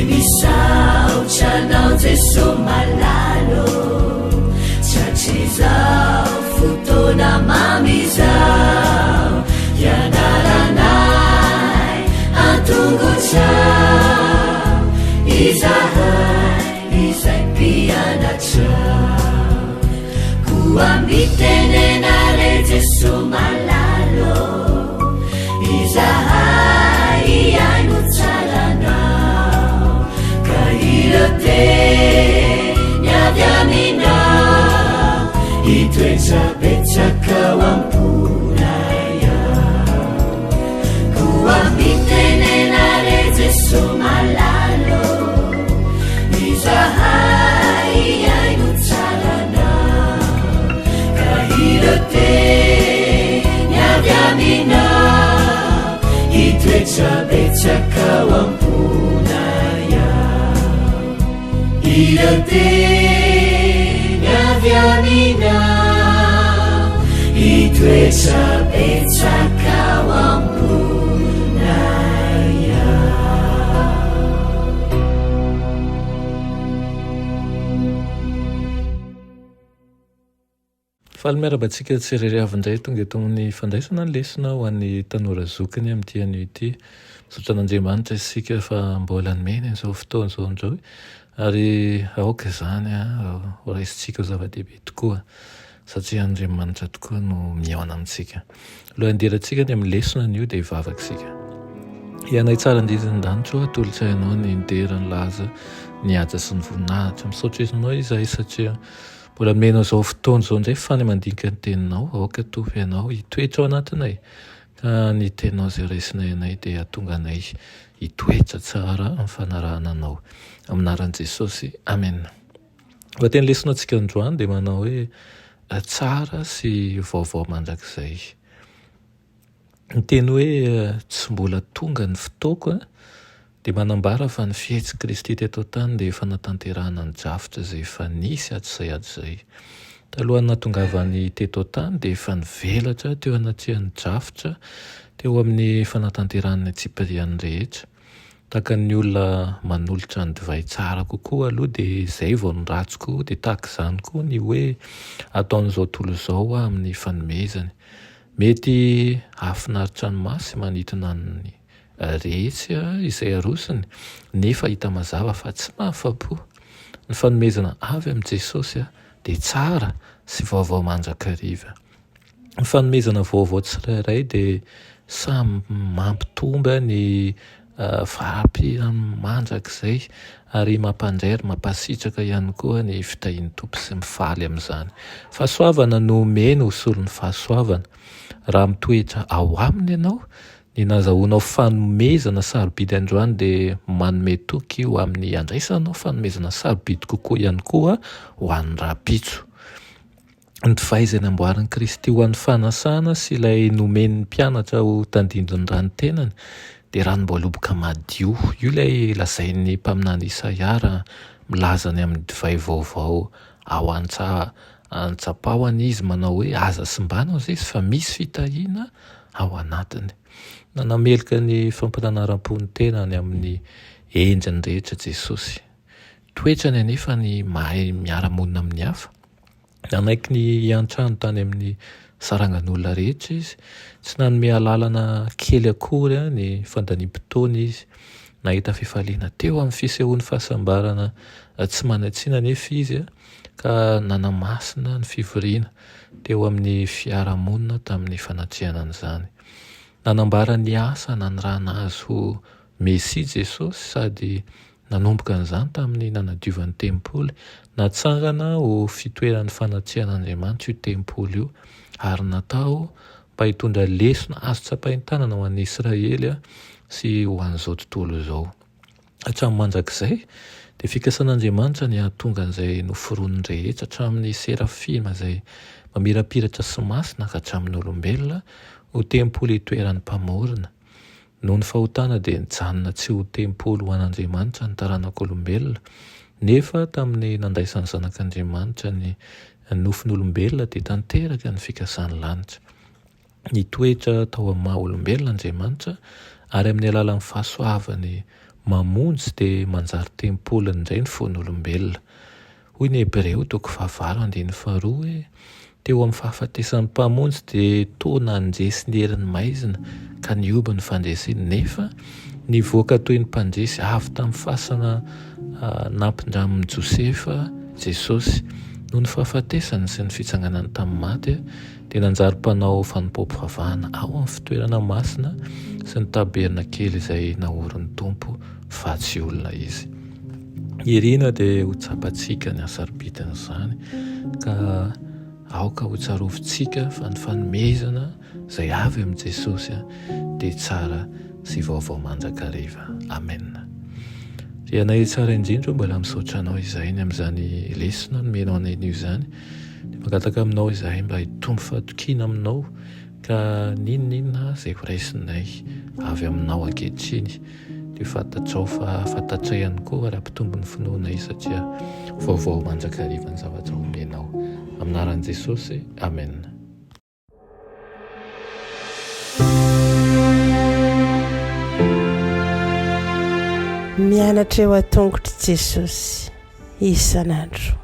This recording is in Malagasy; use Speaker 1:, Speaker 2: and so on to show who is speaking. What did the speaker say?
Speaker 1: misaotranao Jeso malalo satria zao fotoana mamizao ianaranay antongotrao izahay izay mpianatrao koa mitenenare Jeso malalo izahay iaino tsaranao ka iroteny avy aminao itoetra betsaka amponaya koa mitenenare Jeso malalo izahay iaino tsaranao ka iroteny avy aminao itoetra betsaka amponaya iroteny avy aminao itoetra betsaka amponaya.
Speaker 2: Faly miarabantsika tsireriavindray tonga eto amin'ny fandraisana ny lesona ho an'ny tanora zokiny amin'ity an'ity sotran'Andriamanitra isika fa mbola nomeny izao fotoana izao indreo ary aoka izany ho raisitsika ho zava-dehibe tokoa satria Andriamanitra tokoa no miaona amintsika. Aloha anderatsika ny amin'ny lesona an'io dia hivavakisika. Ianay tsara andizin-danitro atolotrainao ny ndera ny laza ny aja sy ny voninahitra misaotra izinao izahay satria mbola menao izao fotoana izao indray fany mandinika ny teninao aoka tovy ianao hitoetra ao anatinay ka ny teninao izay raisinay anay dia hatonga anay hitoetra tsara amin'ny fanarahana anao aminaran'i Jesosy amen. Vateny lesona antsika androany dia manao hoe tsara sy vaovao mandrakizay. Ny teny hoe tsy mbola tonga ny fotoako dia manambara fa ny fihetsy Kristy teto tany dia efa natanterahana ny drafitra izay efa nisy atzay. Talohan'ny natongavany teto tany dia efa nivelatra teo anatrihan'ny drafitra teo amin'ny fanatanterahany tsipirian'ny rehetra. Tahaka ny olona manolotra ny divay tsara kokoa aloha dia izay vao ny ratsiko dia tahaka izany koa ny hoe ataon'izao tontolo izao amin'ny fanomezany. Mety afinaritra ny masy manitona ny rehetra izay arosiny nefa hita mazava fa tsy mahafa-po. Ny fanomezana avy amin'i Jesosy dia tsara sy vaovao mandrakariva. Ny fanomezana vaovao tsirairay dia samy mampitomba ny fahampiran'ny mandrakizay ary mampandray mampasitraka ihany koa ny fitahin'ny tompo sy mifaly amin'izany. Fahasoavana no meno hosolon'ny fahasoavana. Raha mitoetra ao aminy ianao ny nazahoanao fanomezana sarobidy androany dia manome toky io amin'ny andraisanao fanomezana sarobidy kokoa ihany koa ho an'ny rapitso. Ny divay izay namboarin'i Kristy ho an'ny fanasana sy ilay nomen'ny mpianatra ho tandindony ranotenany dia ranom-boaloboka madio. Io ilay lazain'ny mpaminany Isaiara milazany amin'ny divay vaovao ao an-tsapahany izy manao hoe aza simbanao zay fa misy fitahiana ao anatiny. Nanamelika ny fampitanaram-pony tenany amin'ny endriny rehetra Jesosy. Toetrany anefa ny mahay miara-monina amin'ny hafa. Nanaiky ny hiantrano tany amin'ny sarangan'olona rehetra izy. Tsy nanome alalana kely akory ny fandaniam-potoana izy. Nahita fifaliana teo amin'ny fisehoan'ny fahasambarana tsy manatsina nefa izy ka nanamasina ny fivoriana teo amin'ny fiarahamonina tamin'ny fanatriana an'izany. Nanambara ny asa nanirana azy ho Mesia Jesosy sady nanomboka an'izany tamin'ny nanadiovan'ny tempoly, natsangana ho fitoeran'ny fanatrian'Andriamanitra io tempoly io ary natao mba hitondra lesona azo tsapahin-tanana ho an'ny Israely sy ho an'izao tontolo izao. Hatramin'ny mandrakizay dia fikasan'Andriamanitra ny hahatonga an'izay noforon'ny rehetra hatramin'ny serafima izay mamirapiratra sy masina ka hatramin'ny olombelona ho tempoly hitoeran'ny mpamorona. Noho ny fahotana dia nijanona tsy ho tempoly ho an'Andriamanitra ny taranak'olombelona nefa tamin'ny nandraisan'ny zanak'Andriamanitra ny nofin'olombelona dia tanteraka ny fikasan'ny lanitra. Nitoetra tao amin'ny maha olombelona Andriamanitra ary amin'ny alalan'ny fahasoavany mamonjy dia manjary tempolony indray ny fon'olombelona. Hoy ny Hebreo 5:2 hoe teo amin'ny fahafatesan'ny mpamonjy dia toa nanjesy ny herin'ny maizina ka nioby ny fandresiny, nefa nivoaka toy ny mpandresy avy tamin'ny fasana nampindramin'i Josefa Jesosy. Noho ny fahafatesany sy ny fitsanganany tamin'ny maty dia nanjary mpanao fanompoam-pivavahana ao amin'ny fitoerana masina sy ny taberna kely izay naorin'ny Tompo fa tsy olona izy. Irina dia ho tsapantsika ny asarbitana izany ka aoka ho tsarovintsika fa ny fanomezana izay avy amin'i Jesosy dia tsara sy vaovao mandrakariva. Amen. Dia anay tsara indrindra mbola misaotra anao izay ny amin'izany lesona nomenao anay izany. Dia mangataka aminao izahay mba hitombo fahatokiana aminao ka ninonina izay ho raisinay avy aminao ankehitriny dia fantatrao fa fantatray ihany koa raha-mpitombo ny finoanay satria vaovao mandrakariva ny zavatra omenao. Amin'ny anaran'i Jesosy. Amen.
Speaker 3: Mianatra eo an-tongotra Jesosy isan'andro.